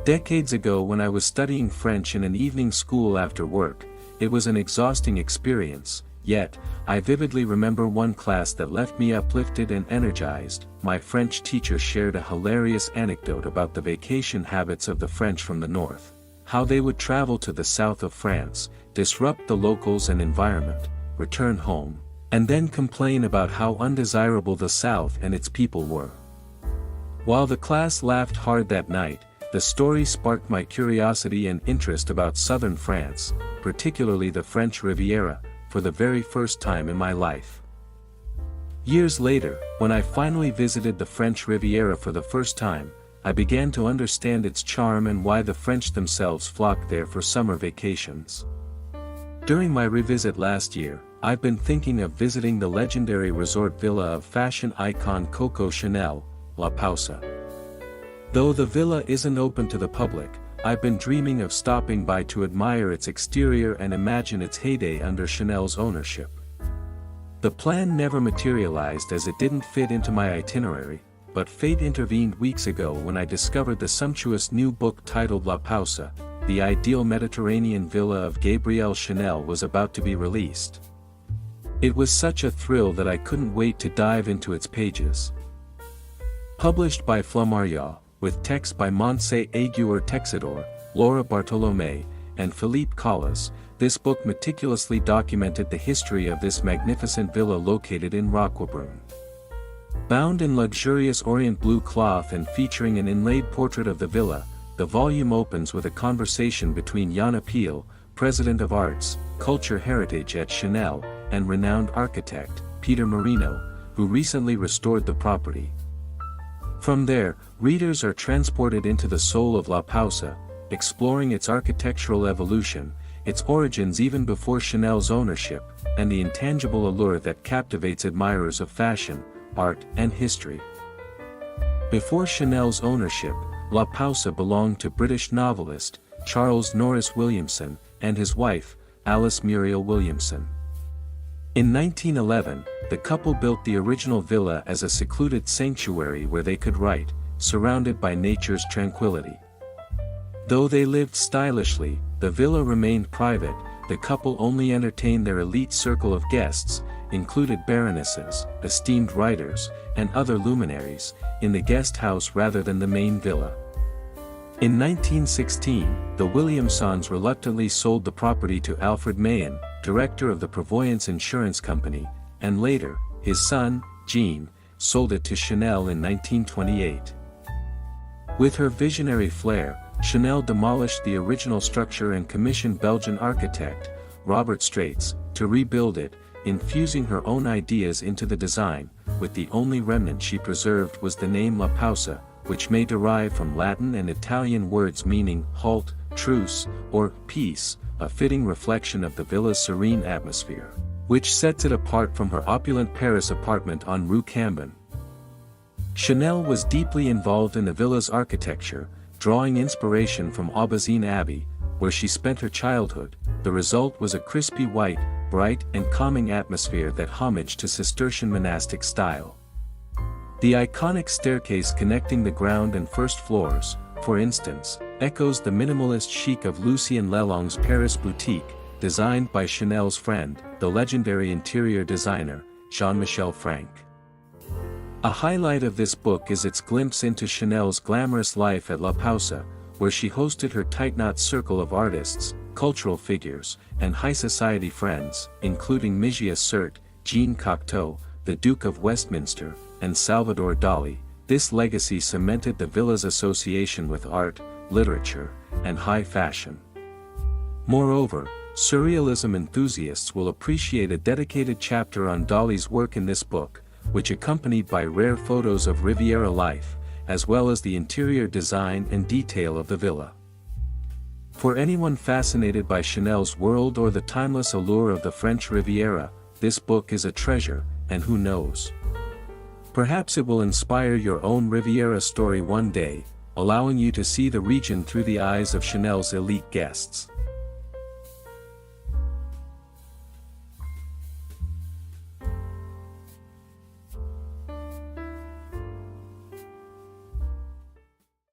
Decades ago when I was studying French in an evening school after work, it was an exhausting experience, yet, I vividly remember one class that left me uplifted and energized. My French teacher shared a hilarious anecdote about the vacation habits of the French from the north. How they would travel to the south of France, disrupt the locals and environment, return home, and then complain about how undesirable the south and its people were. While the class laughed hard that night, the story sparked my curiosity and interest about southern France, particularly the French Riviera, for the very first time in my life. Years later, when I finally visited the French Riviera for the first time, I began to understand its charm and why the French themselves flocked there for summer vacations. During my revisit last year, I've been thinking of visiting the legendary resort villa of fashion icon Coco Chanel, La Pausa. Though the villa isn't open to the public, I've been dreaming of stopping by to admire its exterior and imagine its heyday under Chanel's ownership. The plan never materialized as it didn't fit into my itinerary, but fate intervened weeks ago when I discovered the sumptuous new book titled La Pausa, The Ideal Mediterranean Villa of Gabrielle Chanel was about to be released. It was such a thrill that I couldn't wait to dive into its pages. Published by Flammarion, with text by Montse Aguirre Texador, Laura Bartolome, and Philippe Collas, this book meticulously documented the history of this magnificent villa located in Roquebrune. Bound in luxurious orient blue cloth and featuring an inlaid portrait of the villa, the volume opens with a conversation between Yana Peel, President of Arts, Culture Heritage at Chanel, and renowned architect, Peter Marino, who recently restored the property. From there, readers are transported into the soul of La Pausa, exploring its architectural evolution, its origins even before Chanel's ownership, and the intangible allure that captivates admirers of fashion, art, and history. Before Chanel's ownership, La Pausa belonged to British novelist, Charles Norris Williamson, and his wife, Alice Muriel Williamson. In 1911, the couple built the original villa as a secluded sanctuary where they could write, surrounded by nature's tranquility. Though they lived stylishly, the villa remained private. The couple only entertained their elite circle of guests, included baronesses, esteemed writers, and other luminaries, in the guest house rather than the main villa. In 1916, the Williamsons reluctantly sold the property to Alfred Mahan, director of the Prevoyance Insurance Company, and later, his son, Jean, sold it to Chanel in 1928. With her visionary flair, Chanel demolished the original structure and commissioned Belgian architect, Robert Straits, to rebuild it, infusing her own ideas into the design, with the only remnant she preserved was the name La Pausa, which may derive from Latin and Italian words meaning halt, truce, or peace, a fitting reflection of the villa's serene atmosphere, which sets it apart from her opulent Paris apartment on Rue Cambon. Chanel was deeply involved in the villa's architecture, drawing inspiration from Aubazine Abbey, where she spent her childhood. The result was a crispy white, bright and calming atmosphere that homaged to Cistercian monastic style. The iconic staircase connecting the ground and first floors, for instance, echoes the minimalist chic of Lucien Lelong's Paris boutique, designed by Chanel's friend, the legendary interior designer, Jean-Michel Franck. A highlight of this book is its glimpse into Chanel's glamorous life at La Pausa, where she hosted her tight-knit circle of artists, cultural figures, and high society friends, including Migia Cert, Jean Cocteau, the Duke of Westminster, and Salvador Dali. This legacy cemented the villa's association with art, literature, and high fashion. Moreover, surrealism enthusiasts will appreciate a dedicated chapter on Dali's work in this book, which accompanied by rare photos of Riviera life, as well as the interior design and detail of the villa. For anyone fascinated by Chanel's world or the timeless allure of the French Riviera, this book is a treasure, and who knows? Perhaps it will inspire your own Riviera story one day, allowing you to see the region through the eyes of Chanel's elite guests.